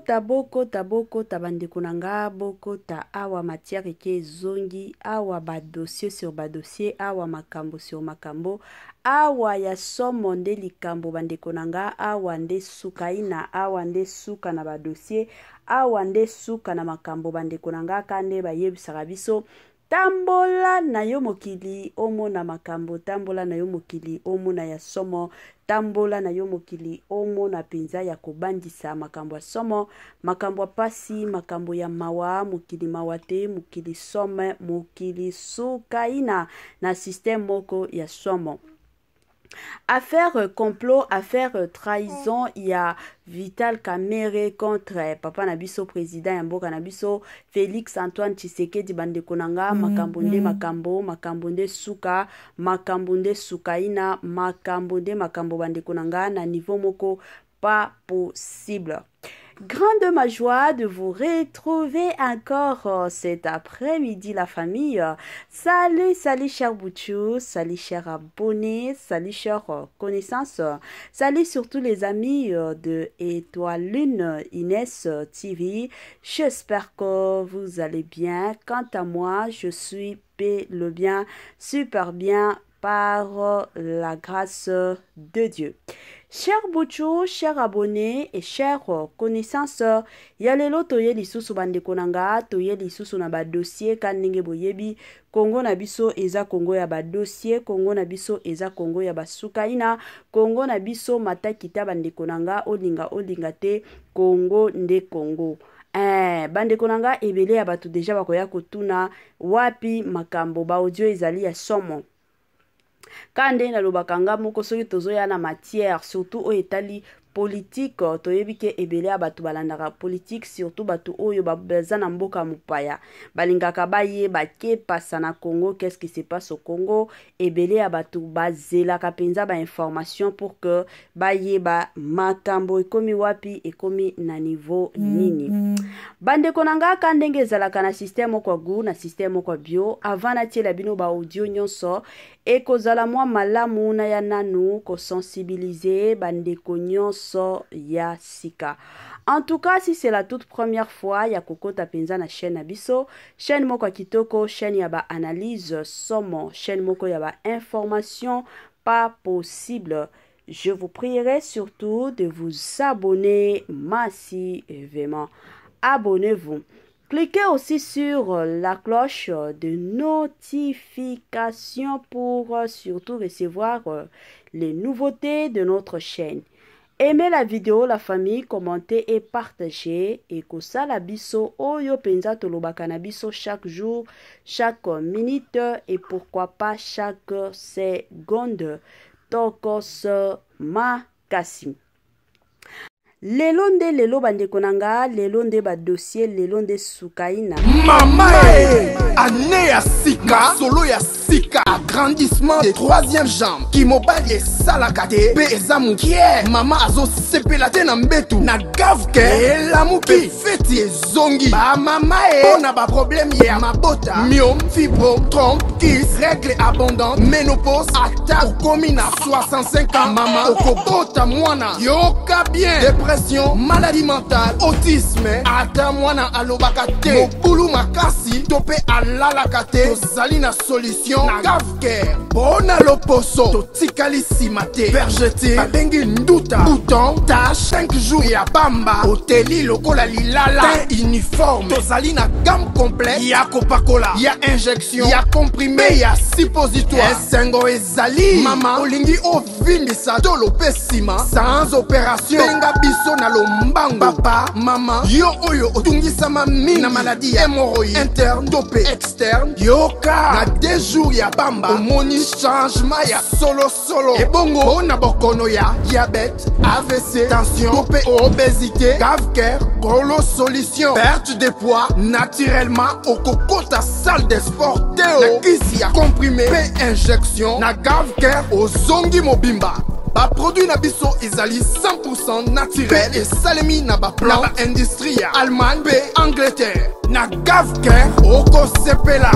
ta bandeko nanga boko ta awa matière ke zongi awa ba dossier sur ba dossier awa makambo sur makambo awa ya somo nde likambo bandeko nanga awa nde sukaina awa nde suka na ba dossier awa nde suka na makambo bandeko nanga kande ba yebisaka biso tambola na yo mokili omona makambo tambola na yo mokili omona ya somo tambola na yo mokili omona penza ya kobandisa makambo ya somo makambo ya pasi makambo ya mawa mokili mawate mokili some mokili sukaina na système moko ya somo. Affaire complot, affaire trahison, il y a Vital Kamerhe contre Papa Nabiso, président Yamboka Nabiso, Félix Antoine Tshisekedi bandeko nanga, makambonde makambo, makambonde suka, makambonde sukaina, makambonde makambo bandeko nanga na niveau moko pas possible. Grande ma joie de vous retrouver encore cet après-midi la famille. Salut, salut chers boutchous, salut chers abonnés, salut chers connaissances, salut surtout les amis de Étoile Lune Inès TV. J'espère que vous allez bien. Quant à moi, je suis le bien, super bien par la grâce de Dieu. Chers boutchous, chers abonnés et chers connaissances, yalelo toye lisusu bandeko nanga, toye lisusu na ba dossier kanenge boyebi, Congo na biso eza Congo ya ba dossier, Congo na biso eza Congo ya ba sukaina, Congo na biso matakita bandeko nanga, olinga te, Congo nde Congo. Bandeko nanga ebele ya batu deja bakoya kotuna wapi makambo ba audio ezali ya somo. Kande na lobakanga moko soki tozoya na matière surtout o etali politique toyebike ebele ya batu balandaka politique surtout batu oyo baza na mboka mupaya balingaka baye bake pasa na Congo qu'est-ce qui se passe au Congo ebele ya batu bazelaka penza ba information pour que baye ba makambo ekomi wapi ekomi na niveau nini bandeko nanga kandenge ezalaka na système kwa gu na système kwa bio avant na tiela bino ba audio nyonso ekozala mwa malamu na ya nanu ko sensibiliser bandeko nyonso ya sika. En tout cas, si c'est la toute première fois ya kokota penza na chaîne Abiso, chaîne moko kitoko, chaîne ya ba analyse somo, chaîne moko ya ba information pas possible. Je vous prierai surtout de vous abonner massivement. Abonnez-vous. Cliquez aussi sur la cloche de notification pour surtout recevoir les nouveautés de notre chaîne. Aimez la vidéo, la famille, commentez et partagez. Et kosala biso oyo penza tolobaka na biso chaque jour, chaque minute et pourquoi pas chaque seconde. Tokos makasi. Lelonde lelo bandeko nanga, lelonde ba dossier, lelonde sukaina. Mama année ya sika, solo ya sika, agrandissement des troisième jambe, qui mobile et salakate, pe ezamu kie, mama azo sepelate na mbetu, na gavke, e lamuki, feti e zongi, ba mama ona ba problème ya mabota, myome, fibrome, trompe, kiss, règle abondante, ménopause, ata, okomi na 65 ans, mama, okobota mwana, yoka bien, dépression, maladie mentale, autisme, ata mwana alobakate, mobulu makasi, tope alalakate, tozali na solution, na gavker, bona loposo, totikali simate, vergete, babengi nduta, bouton, tache, 5 jours ya bamba, oteli lokola lilala, teint uniforme, tozali na gamme complète, ya kopakola, ya injection, ya comprimé, ya suppositoire, esengo ezali, mama, olingi ovimbisa, tolo pesima, sans opération, benga biso na lombango, papa, mama, yo oyo otungisama mingi, na maladie ya hémorroïde, interne, topé, externe, yoka, na 2 jours ya bamba, omoni changement ya solo, ebongo, na bokono ya diabète, AVC, tension, topé, obésité, gavker, golo solution, perte de poids, naturellement, au kokota salle de sport, théo, na kisi ya comprimé, pe injection, na gavker, au zongi mobimba. Ba produit na biso ezali 100% naturel et salemi na ba plan ba industrie ya Allemagne pe Angleterre na gavker oko sepela.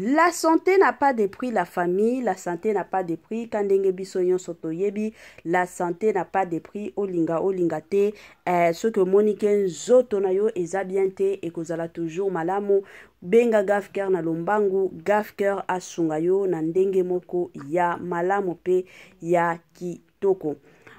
La santé n'a pas de prix, la famille, la santé n'a pas de prix. Kandenge biso nyonso toyebi, la santé n'a pas de prix. Olinga te, ce que Monique nzoto na yo eza bien te et kozala toujours malamu. Benga Gafker na lombangu, Gafker asunga yo na ndenge moko ya malamu pe ya kitoko.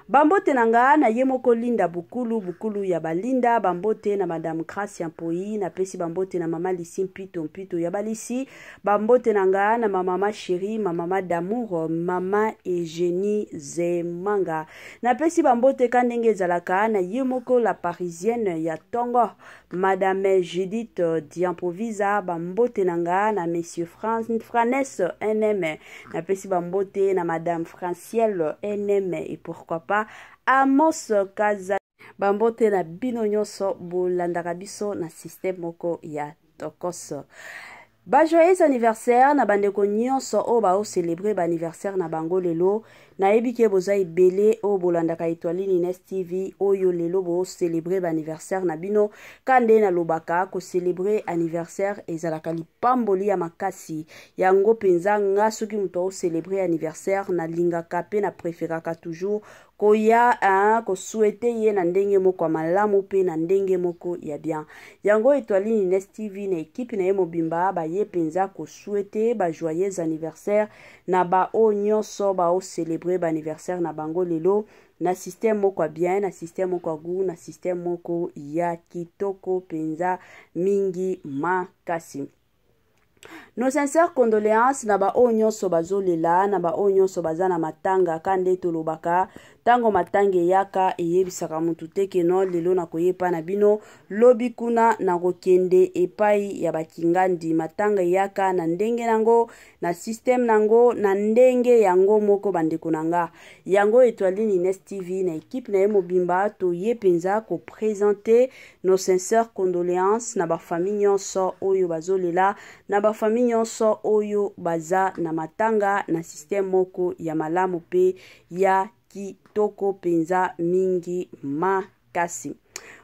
Bambote nanga na ye moko Linda bukulu ya balinda, bambote na Madame Gracia Mpoi, na pesi bambote na Mama Lisi mpito ya balisi, bambote nanga na mama chérie, mama d'amour, Mama Eugénie Zemanga. Na pesi bambote kandenge zalaka na ye moko la parisienne ya Tongo, Madame Judith Diamprovisa, bambote nanga na Monsieur Franes NM, na pesi bambote na Madame Francielle NM et pourquoi pas Amos Kaza. Bambote na bino nyonso bolandaka biso na système moko ya tokoso. Ba joyeux anniversaire na bandeko nyonso o ba o célébrer ba anniversaire na bango lelo. Na ebike boza ibele o bolandaka Etoile Nines TV oyo lelo bo célébrer ba anniversaire na bino. Kande na lobaka ko célébrer anniversaire ezalaka lipamboli ya makasi. Yango penza nga soki muto o célébrer anniversaire na lingaka pe na préféraka toujours koya ko souhaiter ye na ndenge moko malamu pe na ndenge moko ya bien. Yango Etoile Nines TV na équipe na ye mobimba ba ye penza ko souhaiter ba joyeux anniversaire na ba o nyonso ba o célébrer ba anniversaire na bango lelo na système moko bien, na système moko goût, na système moko ya kitoko penza mingi makasi. Nos sincères condoléances na ba o nyonso bazolela, na ba o nyonso bazana matanga kande tolobaka tango matange yaka eyebisaka mutu te keno lelo na koyepa na bino lobi kuna na kokende epai ya bakingandi matanga yaka na ndenge nango na système nango na ndenge yango moko bandeko nanga. Yango Etoile Nines TV na équipe na ye mobimba to ye penza ko présenter nos sincères condoléances na ba famille nyonso oyo bazolela, na ba famille nyonso oyo baza na matanga na système moko ya malamu pe ya kitoko penza mingi makasi.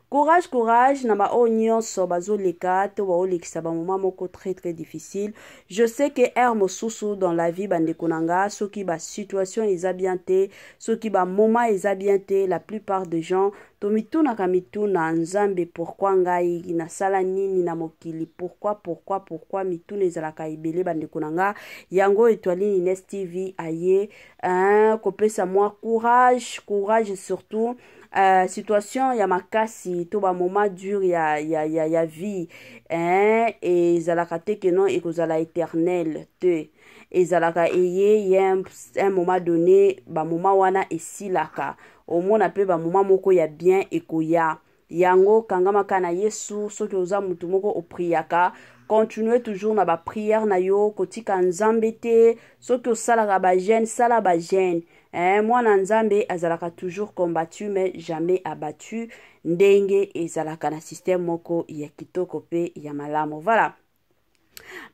Courage na ba o nyonso bazoleka to ba olekisa ba moment moko très difficile. Je sais que mosusu dans la vie bandeko nanga soki ba situation eza bien te, soki ba moment eza bien te, la plupart des gens to mituna ka mituna nzambe pourquoi ngai na sala nini na mokili, pourquoi mituna ezalaka ibele bandeko nanga. Yango Etoile Nines TV aye kopesa moi courage surtout situation ya makasi to ba moment dur ya vie et zalaka te que non ekozala éternel te ezalaka eye un moment donné ba moment wana esilaka omona pe ba moment moko ya bien ekoya. Yango kangama kana Yesu soki oza mutu moko opriaka continuez toujours na ba prière na yo kotika nzambe te, soki osalaka ba jeune sala ba jeune. Mwana nzambe azalaka toujours combattu mais jamais abattu, ndenge ezalaka na système moko ya kitoko pe ya malamu. Voilà.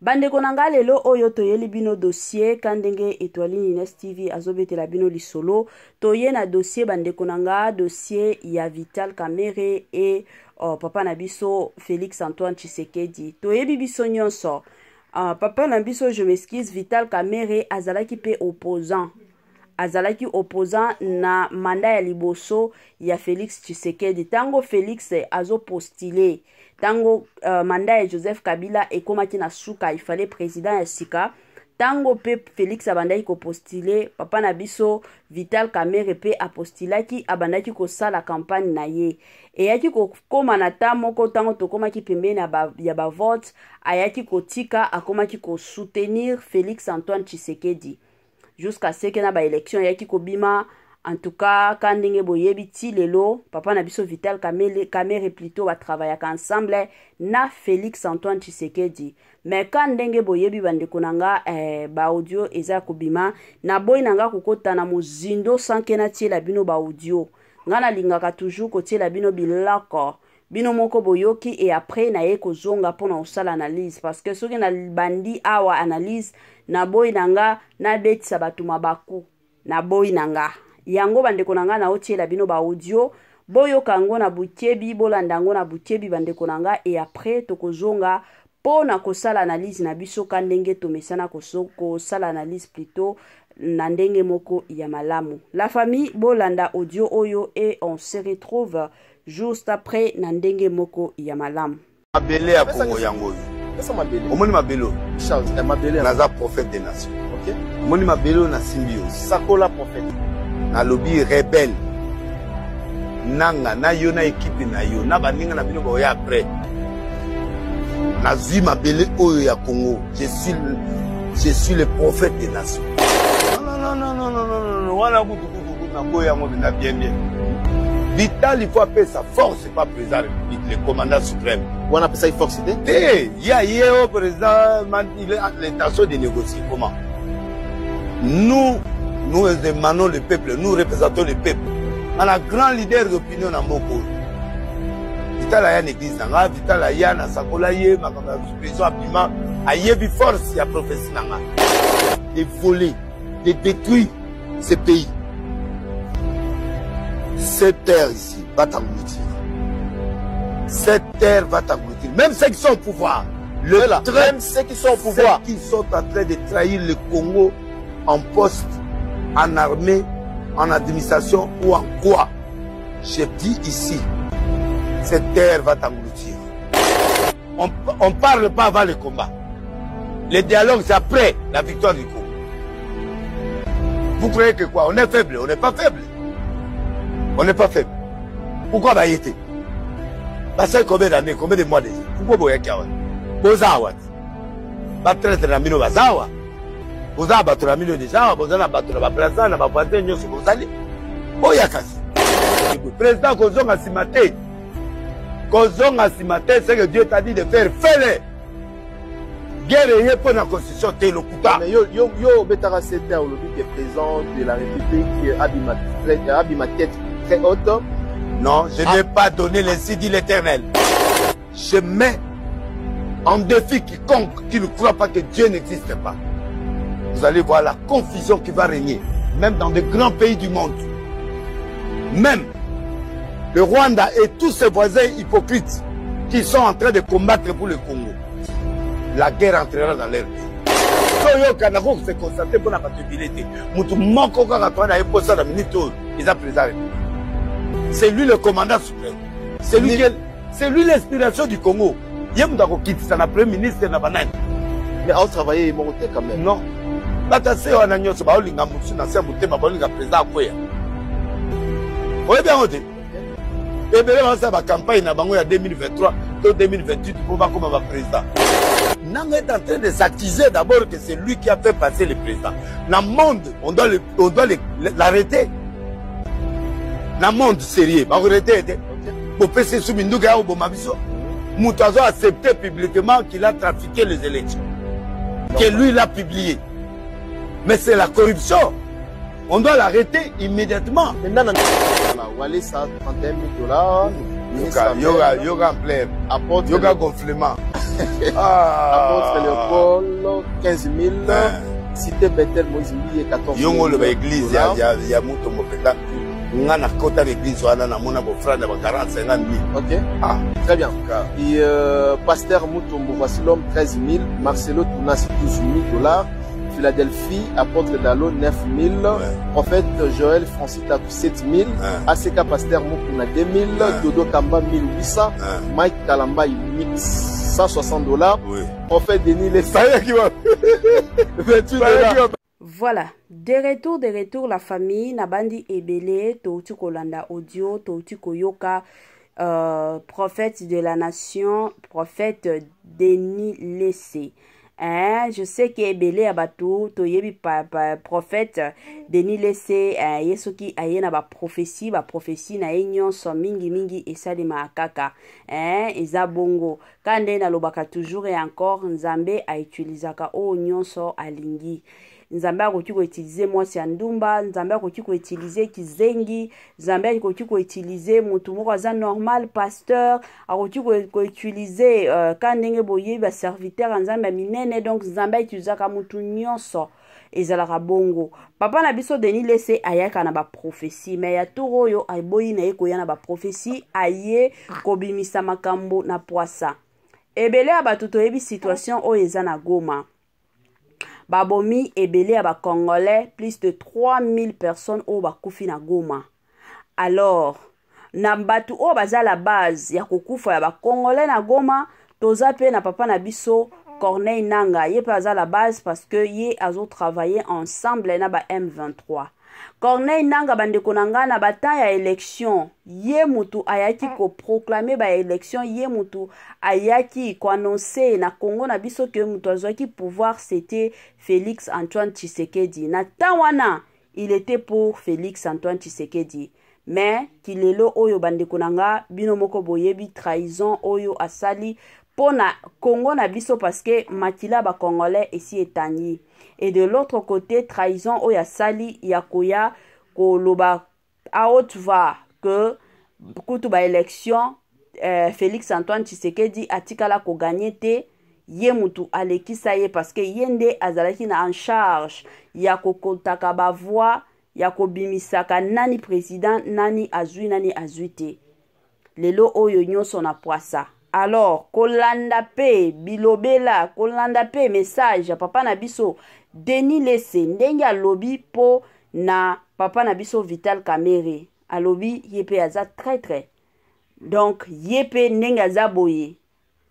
Bandeko nanga lelo oyo toyeli bino dossier kandenge Etoile Nines TV azobetela bino lisolo toye na dossier bandeko nanga dossier ya Vital Kamerhe et papa na biso Félix Antoine Tshisekedi. Toyebi biso nyonso papa na biso, je m'excuse, Vital Kamerhe azalaki pe opposant na mandat ya liboso ya Félix Tshisekedi. Tango Félix azo postulé, tango mandat ya Joseph Kabila ekomaki na suka, il fallait président ya sika. Tango pe Félix abandaki ko postulé, papa na biso Vital Kamerhe pe apostulaki abandaki ko sala campagne na ye. Eyaki ko koma na ta moko tango tokomaki pembeni ya ba vote, ayaki ko tika akomaki ko soutenir Félix Antoine Tshisekedi jusqu'à ce que na ba élection yaki ko bima. En tout cas, quand ndenge boyebi ti lelo, papa na biso Vital Kamerhe plutôt va travailler ensemble na Félix Antoine Tshisekedi. Mais quand ndenge boyebi bandeko nanga ba audio eza ko bima, na boy nanga kokota na mozindo sanke na tie la bino ba audio. Ngana lingaka toujours kotie la bino bilako. Bino moko boyoki et après na ye kozonga pona osala analyse parce que soki na bandi awa analyse na boy nanga na betisa batu mabaku na boy nanga. Yango bandeko nanga na otiela bino ba audio boyo kango na bukebi bolanda ngo na bukebi bandeko nanga et après tokozonga pona kosala analyse na biso ka ndenge tomesana kosala analyse plutôt na ndenge moko ya malamu. La famille bolanda audio oyo et on se retrouve juste après na ndenge moko ya malamu. Mabele ya Congo yango. Pesa mabele. Omoni mabelo. Charles, mabele. Naza prophète des nations. OK. Omoni mabelo na Simbio. Sakola prophète. Na lobby rebelle. Nanga na yo na équipe na yo na baninga na bino boya après. Na zi mabele oyo ya Congo. Je suis le prophète des nations. Non. Voilà beaucoup na boya mo na bien. Vital, il faut appeler sa force, c'est pas président le commandant suprême. On appelle ça une force d'idée. Il y a au président, il a l'intention de négocier. Comment? Nous émanons le peuple, nous représentons le peuple. On a grand leader d'opinion dans mon pays. Vital a une église, Vital a na Sakolaye, ma président Abima, a une force, il y a prophétie nanga. De voler, de détruire ce pays. Cette terre ici va t'engloutir. Cette terre va t'engloutir. Même ceux qui sont au pouvoir. Même ceux qui sont au pouvoir. Ceux qui sont en train de trahir le Congo en poste, en armée, en administration ou en quoi. Je dis ici, cette terre va t'engloutir. On ne parle pas avant le combat. Le dialogue, c'est après la victoire du Congo. Vous croyez que quoi? On est faible? On n'est pas faible. On n'est pas faible. Pourquoi va y être? Parce que combien d'années, combien de mois déjà? Pourquoi vous y avoir? Bozawat. Battre na mino bazawa. Boza battre na mino déjà, boza na battre na plaza na bapointe nyoso bozali. Boya kasi. Président Kozonga Simate. Kozonga Simate, c'est que Dieu t'a dit de faire, fais-le. Guerre est pour la constitution, t'es le coupa. Mais yo, Betara Seta, le président de la République, Abima tête très haute. Non, je n'ai pas donné l'insi dit l'Éternel. Je mets en défi quiconque qui ne croit pas que Dieu n'existe pas. Vous allez voir la confusion qui va régner, même dans de grands pays du monde. Même le Rwanda et tous ses voisins hypocrites qui sont en train de combattre pour le Congo. La guerre entrera dans leur pays. Soyo Kanako s'est constaté pour la paternité. Moutou Moko Kakatouana et Posa la minute, ils ont pris arrêté. C'est lui le commandant suprême. C'est lui l'inspiration du Congo. Yemdako quitte, c'est le premier ministre de la banane. Mais on travaillait et monté quand même. Non. Là, tu sais, on a dit que Baolinga Moutsu n'a pas monté, mais Baolinga président à quoi? Vous voyez bien, on dit. Et bien, on a la campagne en 2023, 2028, pour voir comment on va président. Nang est en train de s'accuser d'abord que c'est lui qui a fait passer le président. Dans le monde, on doit l'arrêter. Dans le monde sérieux, on doit l'arrêter. Pour passer sous Mindouga ou Bomabiso. Moutazo a accepté publiquement qu'il a trafiqué les élections. Que lui l'a publié. Mais c'est la corruption. On doit l'arrêter immédiatement. Maintenant, Wallis ça $31 000. Yoga plaire. Apôtre Yoga gonflement. Apôtre Léopold 15 000. Cité Bethel Moïse 14 000. Yongo le église ya muto mopeta. Ngana kota l'église wana na mona bo frère de 40 50 000. OK. Ah, très bien. Et pasteur Mutombo voici l'homme 13 000, Marcelo Tounas $12 000. Philadelphie, apôtre Dalo 9 000, prophète Joël Francis Tatou 7 000, ACK Pasteur Mukuna 2 000, Dodo Kamba 1800, Mike Kalamba $160, prophète Denis Lessay $28. Voilà, de retour la famille Nabandi Ebele, Touti Kolanda Audio, Touti Koyoka, prophète de la nation, prophète Denis Lessay. Je sais que Ebele Abatou, Toyebi prophète Denis Lessay, Yesoki Ayena ba prophétie na enyon so mingi et ça de makaka. Eza bongo. Kande na lobaka toujours et encore Nzambe a utilisaka o nyonso alingi. Nzambe akoki koutiliser mwasi ya ndumba, Nzambe akoki koutiliser kizengi, Nzambe akoki koutiliser mutu moko aza normal pasteur, akoki koutiliser kandenge boye ba serviteur Nzambe minene, donc Nzambe utilisaka mutu nyonso ezalaka bongo. Papa na biso Denis Lessay ayaka na ba prophétie, mais ya toro yo ayboyi na ye koya na ba prophétie aye kobimisa makambo na poisa. ebele ya bato toyebi situation oyo eza na Goma. Babomi ebele ya ba Congolais, plus de 3000 personnes oyo bakufi na Goma. Alors, na batu oyo baza la base ya kokufa ya ba Congolais na Goma, toza pe na papa na biso Corneille Nangaa, ye pe aza la base parce que ye azo travailler ensemble na ba M23. Corneille Nangaa bandeko nanga na bata ya élection, ye mutu ayaki ko proclamer ba élection, ye mutu ayaki ko annoncer na Congo na biso que mutu azwaki pouvoir c'était Félix Antoine Tshisekedi. Na tawana, il était pour Félix Antoine Tshisekedi. Mais kilelo oyo bandeko nanga bino moko boyebi trahison oyo asali pona Congo na biso parce que makila ba Congolais ici etani. Et de l'autre côté, trahison oyo asali yakoya koloba à haute voix que kutu ba élection Félix Antoine Tshisekedi atikala ko gagner te ye mutu alekisa ye parce que yende azalaki na en charge ya kokotaka ba voix ya kobimisaka nani président nani azui te. Lelo oyo nyonso na poasa. Alors, kolanda pe bilobela, kolanda pe message ya papa na biso Denis Lese ndenge alobi po na papa na biso Vital Kamerhe. Alobi yepe aza très. Donc yepe ndenge aza boye.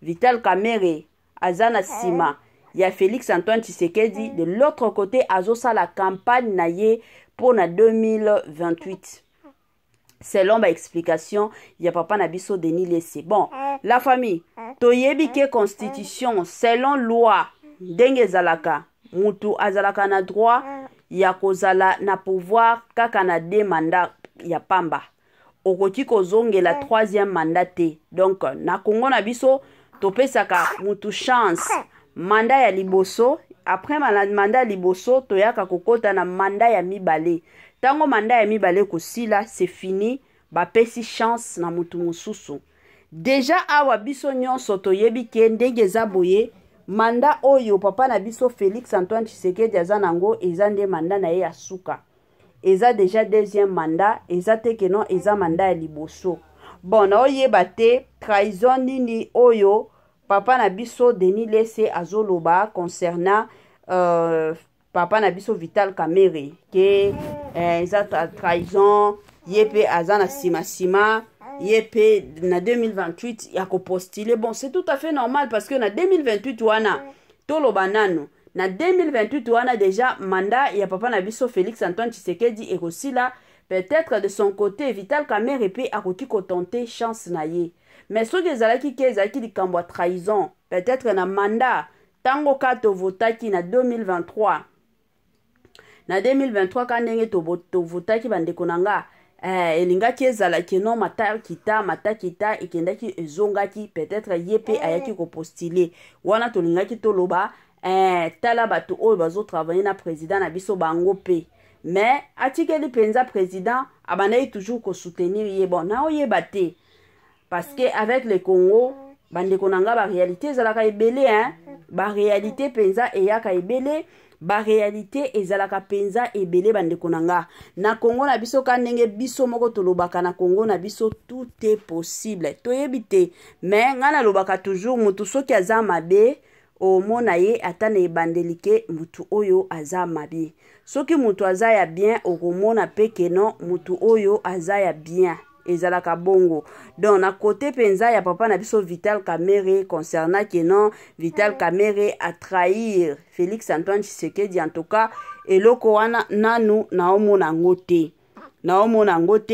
Vital Kamerhe aza na sima ya Félix Antoine Tshisekedi. De l'autre côté, azosa la campagne na ye pour na 2028. Selon ma explication, il y a papa nabiso Denis Lese. Bon, la famille, toyebi ke constitution, selon loi, denge zalaka, mutu azalaka na droit, ya kozala na pouvoir, kaka na 2 mandats, ya pamba. Okoti kozonge la 3e mandat te. Donc, na Congo nabiso, topesaka mutu chance, mandat ya liboso, après mandat ya liboso, toyaka kokota na mandat ya mibale. Tango manda ya mibale kosila, c'est fini, ba pesi chance na mutu mususu. Déjà awa biso nyonso toyebi ke ndenge za boye, manda oyo papa na biso Félix Antoine Tshisekedi aza nango eza nde manda na ye ya suka. Eza déjà 2e mandat, eza teke non eza manda ya liboso. Bon, na oyeba te trahison nini oyo papa na biso Denis Lese azoloba concernant papa na biso Vital Kamerhe ke eza trahison yepe azana sima yepe na 2028 ya ko postuler. Bon, c'est tout à fait normal parce que na 2028 wana toloba nano na 2028 wana déjà mandat ya papa na biso Félix Antoine Tshisekedi et aussi là peut-être de son côté Vital Kamerhe pe akoti ko tenter chance na ye. Mais soki ezalaki ke ezalaki likambo ya trahison peut-être na mandat tango kato votaki na 2023 na 2023 quand ndenge to votaki bandeko nanga elingaki ezalaki non mata kita ekendaki ezongaki peut-être yepe ayaki ko postuler wana tolingaki toloba tala bato oyo bazo travailler na président na biso bango pe mais atikeli penza président abanayi toujours ko soutenir ye. Bon, na oyeba te parce que avec le Congo bandeko nanga ba réalité ezalaka ebele ba réalité penza eyaka ebele ba réalité ezalaka penza ebele bandeko nanga na Congo na biso ka ndenge biso moko tolobaka na Congo na biso tout est possible toyebi te mais ngana lobaka toujours mutu soki aza mabe omona ye ata na ebandelike mutu oyo aza mabe soki mutu aza ya bien okomona peke non mutu oyo aza ya bien ezalaka bongo. Donc na côté penza ya papa na biso Vital Kamerhe concernant que non Vital Kamerhe a trahir Félix Antoine Tshisekedi en tout cas eloko wana nanu naomona ngote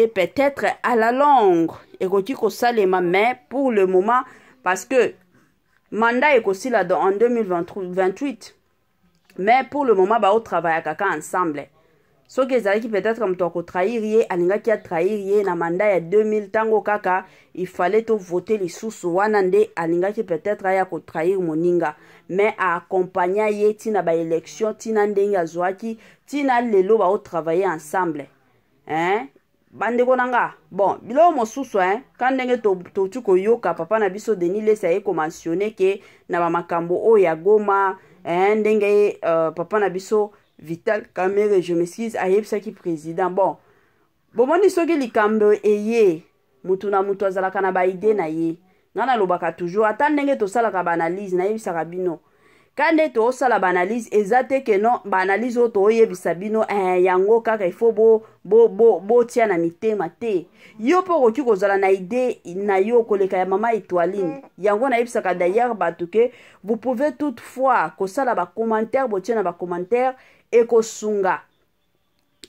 peut-être à la longue ekoti ko salema mais pour le moment parce que mandat ekosila en 2028 mais pour le moment ba au travail kaka ensemble. So que ezalaki peut-être mutu ko trahir ye alingaki a trahir ye na mandat ya 2000 tango kaka il fallait to voter lisusu wana nde alingaki peut-être aya ko trahir moninga mais a accompagner ye tina ba élection tina ndenge azwaki tina lelo ba au travailler ensemble bandeko nanga. Bon, bilo mosusu quand ndenge to tuko yoka papa na biso Denis Lese aye ko mentionner ke na ba makambo o ya Goma ndenge papa na biso Vital Kamerhe, je m'excuse, ayebisaki président. Bon, bomoni soki likambo eye, mutu na mutu azalaka na ba ide na ye. ngana lobaka toujours ata ndenge tosalaka baanalyse nayebisaka bino kande tosala baanalyse eza te ke non baanalyse oyo toyebisa bino yango kaka ifo botia na mitema te yo mpo okoki kozala na ide na yo koleka ya mama Étoiline yango nayebisaka d'ailleurs bato ke vous pouvez toutefois kosala bacommentaire botia na bacommentaire ekosunga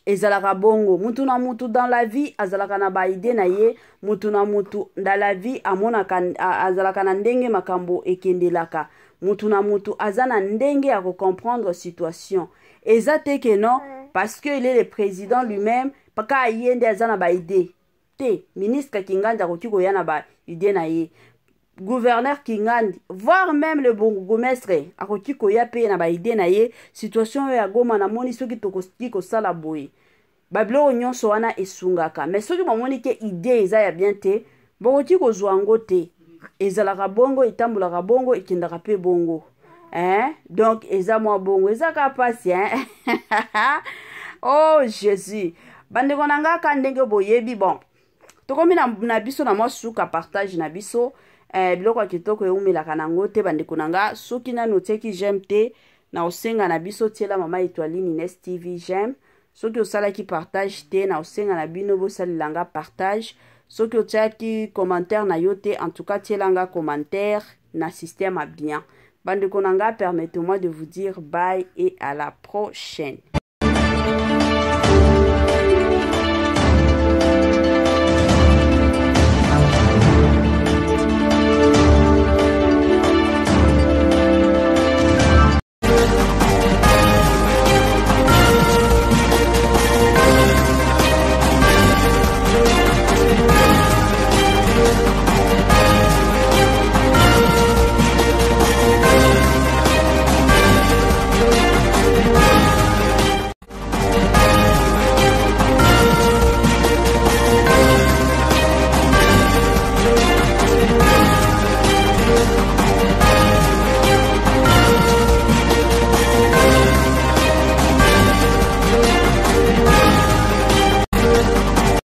ezalaka bongo mutu na mutu dans la vie azalaka na baide na ye mutu na mutu dans la vie amonaka azalaka na ndenge makambo ekendelaka mutu na mutu aza na ndenge ya comprendre situation eza te ke non parce que il est le président lui-même paka ye nde aza na baide te ministre Kingandi akoki koya na baide na ye gouverneur Kingandi voire même le bourgmestre akoki koya pe na baide na ye situation ya Goma na moni soki tokoki kosala boye babiloko nyonso wana esungaka mais soki bomoni ke ide eza ya bien te bokoki kozwa yango te ezalaka bongo etambolaka bongo ekendaka pe bongo donc eza mwa bongo ezaka pasi oh Jésus bandeko na nga ka ndenge boyebi bon tokomi na biso na mwa suka partage na biso biloko ya kitoko eumelaka nango te bandeko na nga soki nanu otieki j'aime te na osenga na biso tiela mama Étoiline Ines TV j'aime soki osalaki partage te na osenga na bino bosalelanga partage soki otiaki commentaire na yo te en tout cas tielanga commentaire na système à bien bandeko na nga permettez-moi de vous dire bye et à la prochaine.